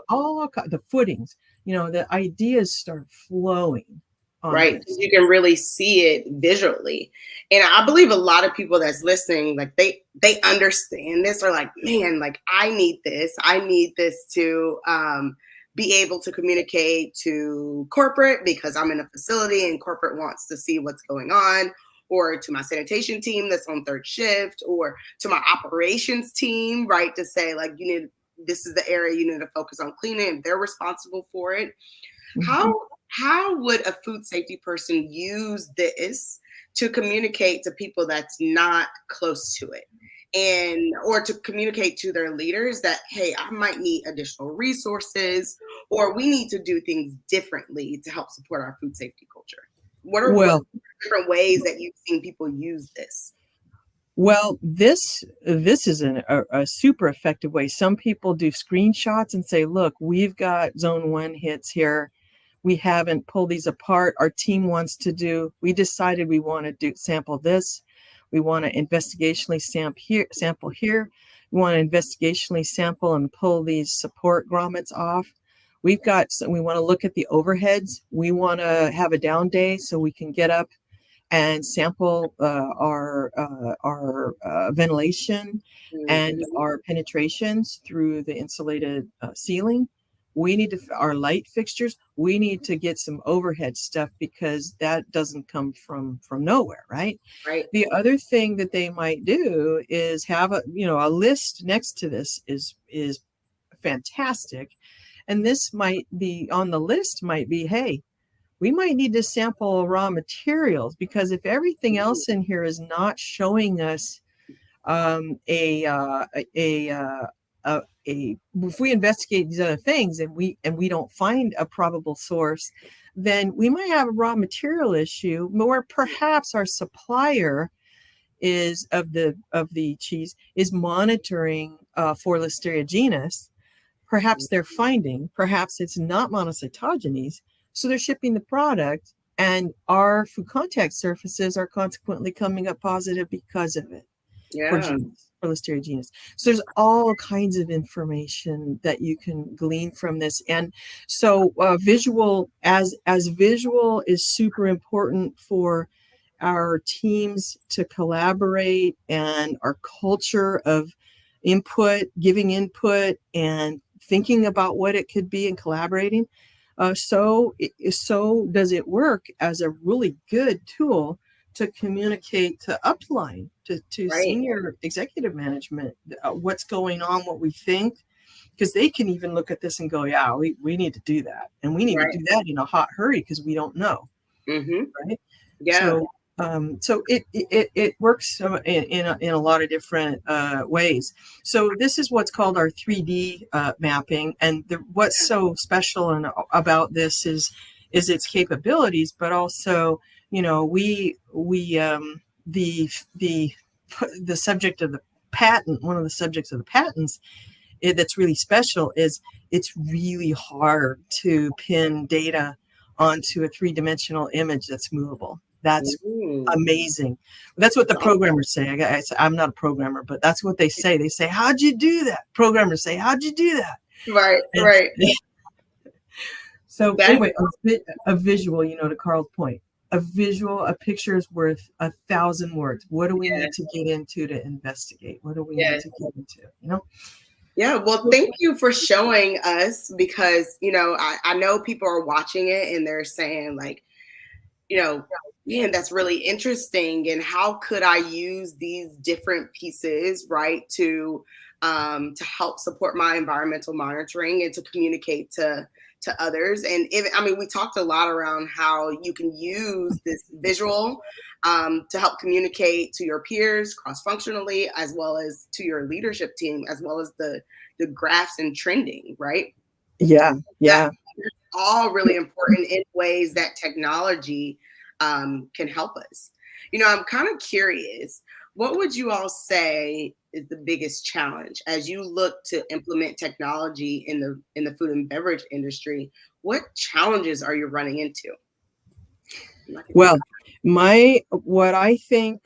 [SPEAKER 2] All the footings. The ideas start flowing.
[SPEAKER 1] Right. You can really see it visually. And I believe a lot of people that's listening, like they understand this, or like, man, like I need this. I need this to be able to communicate to corporate because I'm in a facility and corporate wants to see what's going on, or to my sanitation team that's on third shift, or to my operations team, right? To say like, this is the area you need to focus on cleaning, and they're responsible for it. Mm-hmm. How would a food safety person use this to communicate to people that's not close to it, or to communicate to their leaders that, hey, I might need additional resources, or we need to do things differently to help support our food safety culture? What are different ways that you've seen people use this?
[SPEAKER 2] Well, this is a super effective way. Some people do screenshots and say, look, we've got zone 1 hits here. We haven't pulled these apart. Our team we decided we want to sample this. We want to investigationally sample here. We want to investigationally sample and pull these support grommets off. We want to look at the overheads. We want to have a down day so we can get up and sample our ventilation and our penetrations through the insulated ceiling. We need our light fixtures. We need to get some overhead stuff because that doesn't come from nowhere, right?
[SPEAKER 1] Right.
[SPEAKER 2] The other thing that they might do is have a list next to this is fantastic, and this might be on the list. Might be, hey, we might need to sample raw materials because if everything else in here is not showing us if we investigate these other things and we don't find a probable source, then we might have a raw material issue where perhaps our supplier is of the cheese is monitoring for Listeria genus. Perhaps they're finding, perhaps it's not monocytogenes, so they're shipping the product And our food contact surfaces are consequently coming up positive because of it. For Listeria genus. So there's all kinds of information that you can glean from this. And so visual is super important for our teams to collaborate, and our culture of giving input and thinking about what it could be and collaborating. So does it work as a really good tool to communicate to upline, to senior executive management, what's going on, what we think, because they can even look at this and go, yeah, we need to do that. And we need to do that in a hot hurry because we don't know. Right? Yeah. So it works in a lot of different ways. So this is what's called our 3D mapping. And what's so special about this is its capabilities, but also, the subject of the patent, one of the subjects of the patents that's really special is it's really hard to pin data onto a three-dimensional image that's movable. That's amazing. That's what the programmers say. I'm not a programmer, but that's what they say. They say, how'd you do that? Programmers say, how'd you do that?
[SPEAKER 1] Right.
[SPEAKER 2] So anyway, a visual, to Carl's point, a picture is worth 1,000 words. What do we need to get into to investigate? What do we need to get into,
[SPEAKER 1] Yeah, well, thank you for showing us, because, I know people are watching it and they're saying like, man, that's really interesting. And how could I use these different pieces, right, to help support my environmental monitoring and to communicate to others? And we talked a lot around how you can use this visual to help communicate to your peers cross-functionally, as well as to your leadership team, as well as the graphs and trending, right?
[SPEAKER 2] Yeah.
[SPEAKER 1] That's all really important in ways that technology can help us. I'm kind of curious, what would you all say is the biggest challenge as you look to implement technology in the food and beverage industry? What challenges are you running into?
[SPEAKER 2] Well, what I think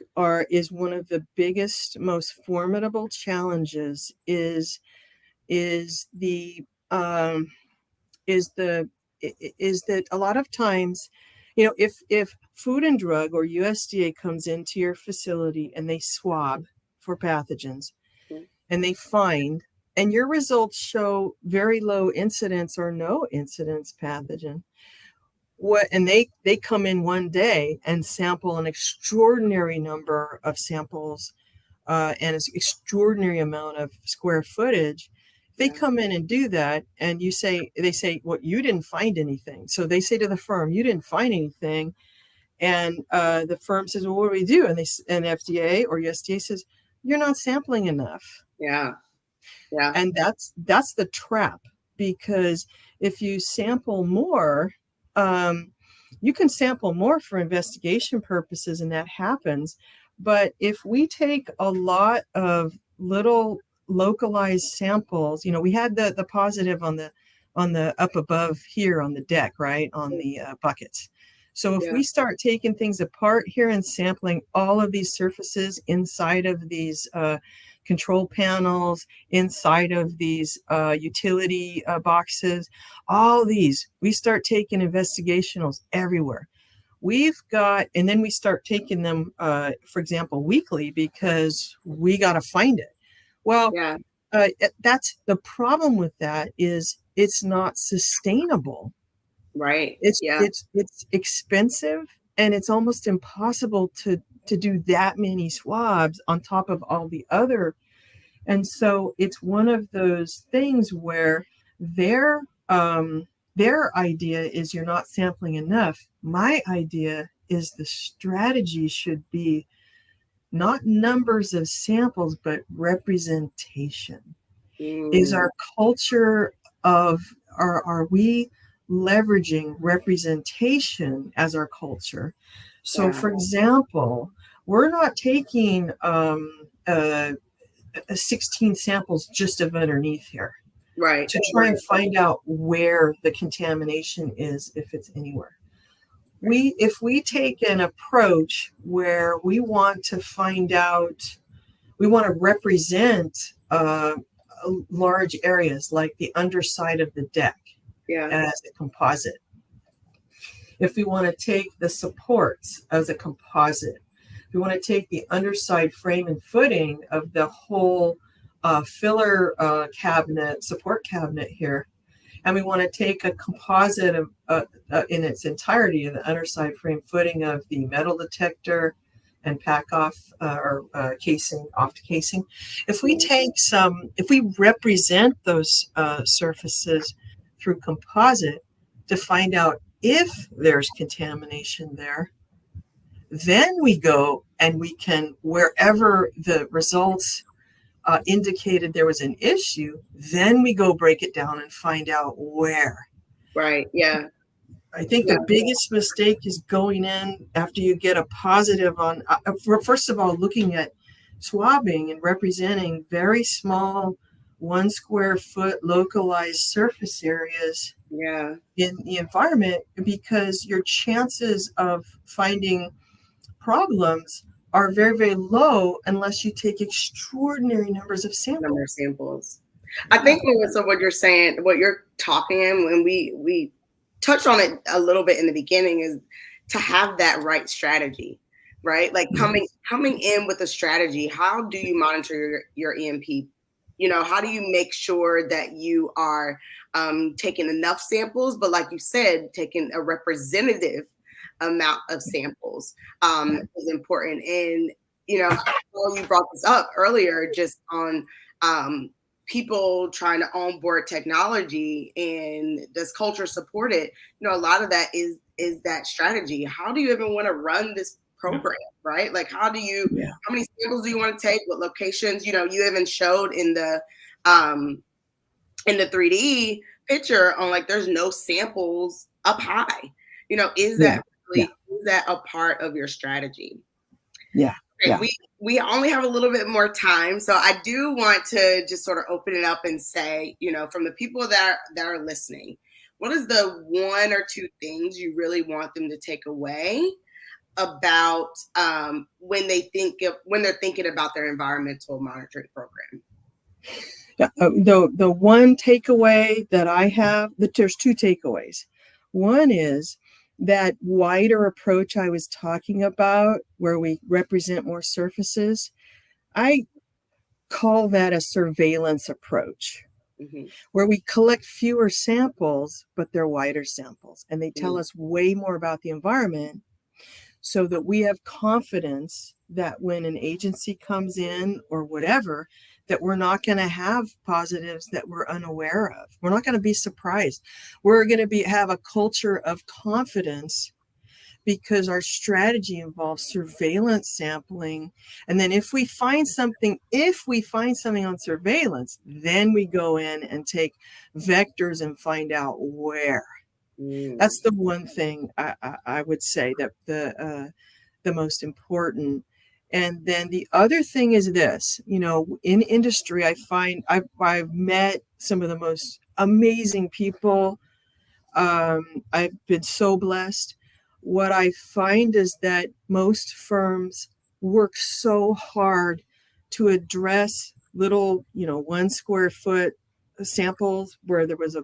[SPEAKER 2] is one of the biggest, most formidable challenges is that a lot of times, if Food and Drug or USDA comes into your facility and they swab for pathogens and they find, and your results show very low incidence or no incidence pathogen, and they come in one day and sample an extraordinary number of samples and an extraordinary amount of square footage. They come in and do that, and they say, well, you didn't find anything. So they say to the firm, you didn't find anything. And the firm says, well, what do we do? And FDA or USDA says, you're not sampling enough.
[SPEAKER 1] Yeah.
[SPEAKER 2] And that's the trap, because if you sample more, you can sample more for investigation purposes, and that happens. But if we take a lot of little localized samples, we had the positive on the up above here on the deck, right, on the buckets. So if we start taking things apart here and sampling all of these surfaces inside of these control panels, inside of these utility boxes, all these, we start taking investigationals everywhere. And then we start taking them, for example, weekly, because we got to find it. Well, that's the problem with that, is it's not sustainable.
[SPEAKER 1] Right.
[SPEAKER 2] It's expensive, and it's almost impossible to do that many swabs on top of all the other. And so it's one of those things where their idea is you're not sampling enough. My idea is the strategy should be not numbers of samples, but representation. Is our culture are we leveraging representation as our culture? So, for example, we're not taking 16 samples just of underneath here,
[SPEAKER 1] right,
[SPEAKER 2] to try and find out where the contamination is, if it's anywhere. if we take an approach where we want to find out, we want to represent large areas like the underside of the deck as a composite. If we want to take the supports as a composite, if we want to take the underside frame and footing of the whole filler cabinet, support cabinet here, and we want to take a composite of in its entirety of the underside frame footing of the metal detector and pack off casing, off to casing. If we represent those surfaces through composite to find out if there's contamination there, then we go and we can, wherever the results indicated there was an issue, then we go break it down and find out where.
[SPEAKER 1] Right. Yeah.
[SPEAKER 2] I think the biggest mistake is going in after you get a positive on, first of all, looking at swabbing and representing very small 1 square foot localized surface areas in the environment, because your chances of finding problems are very, very low unless you take extraordinary numbers of samples.
[SPEAKER 1] I think, Melissa, what you're saying, what you're talking, and when we touched on it a little bit in the beginning, is to have that right strategy, right? Like coming in with a strategy. How do you monitor your EMP? You know, how do you make sure that you are taking enough samples, but like you said, taking a representative amount of samples is important. And, you know, you brought this up earlier just on people trying to onboard technology, and does culture support it? You know, a lot of that is that strategy. How do you even want to run this program, right? Like, how many samples do you want to take? What locations? You know, you even showed in the 3D picture on, like, there's no samples up high. You know, is that really, is that a part of your strategy?
[SPEAKER 2] Yeah.
[SPEAKER 1] Okay, we only have a little bit more time, so I do want to just sort of open it up and say, you know, from the people that are listening, what is the 1 or 2 things you really want them to take away about when they're thinking about their environmental monitoring program?
[SPEAKER 2] Yeah, the one takeaway that I have, there's 2 takeaways. One is that wider approach I was talking about, where we represent more surfaces. I call that a surveillance approach, where we collect fewer samples, but they're wider samples, and they tell us way more about the environment, so that we have confidence that when an agency comes in or whatever, that we're not going to have positives that we're unaware of. We're not going to be surprised. We're going to have a culture of confidence, because our strategy involves surveillance sampling. And then if we find something on surveillance, then we go in and take vectors and find out where. That's the one thing I would say that the most important. And then the other thing is this, you know, in industry, I find I've met some of the most amazing people. I've been so blessed. What I find is that most firms work so hard to address little, 1 square foot samples where there was a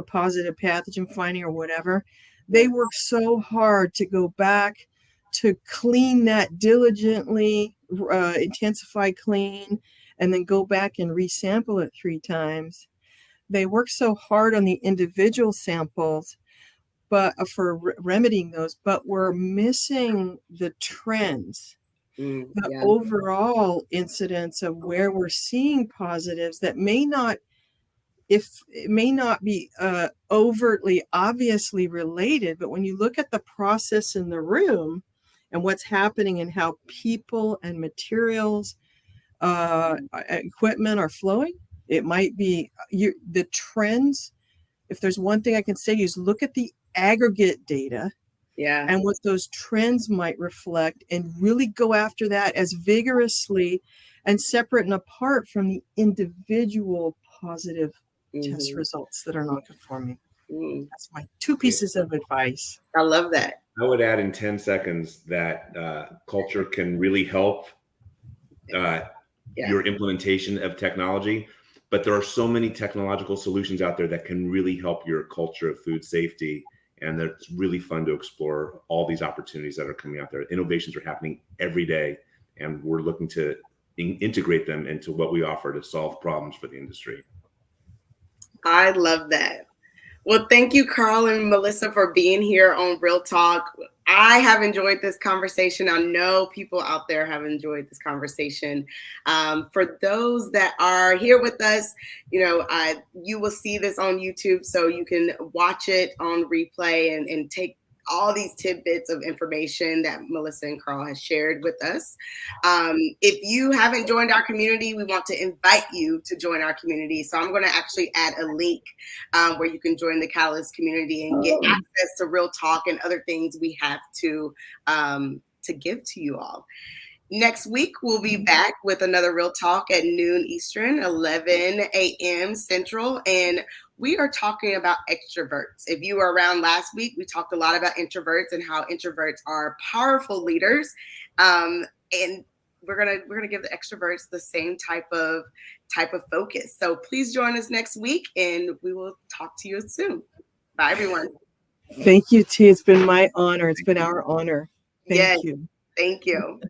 [SPEAKER 2] positive pathogen finding or whatever. They work so hard to go back to clean that diligently, intensify clean, and then go back and resample it 3 times. They work so hard on the individual samples, but for remedying those, but we're missing the trends, the overall incidence of where we're seeing positives that may not be overtly obviously related, but when you look at the process in the room and what's happening and how people and materials, equipment are flowing, it might be the trends. If there's one thing I can say, is look at the aggregate data and what those trends might reflect, and really go after that as vigorously and separate and apart from the individual positive test results that are non-conforming. That's my 2 pieces of advice.
[SPEAKER 1] I love that.
[SPEAKER 3] would add in 10 seconds that culture can really help your implementation of technology, but there are so many technological solutions out there that can really help your culture of food safety. And it's really fun to explore all these opportunities that are coming out there. Innovations are happening every day, and we're looking to integrate them into what we offer to solve problems for the industry.
[SPEAKER 1] I love that. Well, thank you, Carl and Melissa, for being here on Real Talk. I have enjoyed this conversation. I know people out there have enjoyed this conversation. For those that are here with us, you will see this on YouTube, so you can watch it on replay and take all these tidbits of information that Melissa and Carl has shared with us. If you haven't joined our community, we want to invite you to join our community. So I'm going to actually add a link where you can join the Catalyst community and get access to Real Talk and other things we have to give to you all. Next week, we'll be back with another Real Talk at noon Eastern, 11 a.m. Central, and we are talking about extroverts. If you were around last week, we talked a lot about introverts and how introverts are powerful leaders, and we're gonna give the extroverts the same type of focus. So please join us next week, and we will talk to you soon. Bye, everyone.
[SPEAKER 2] Thank you, T. It's been my honor. It's been our honor. Thank you.
[SPEAKER 1] Thank you.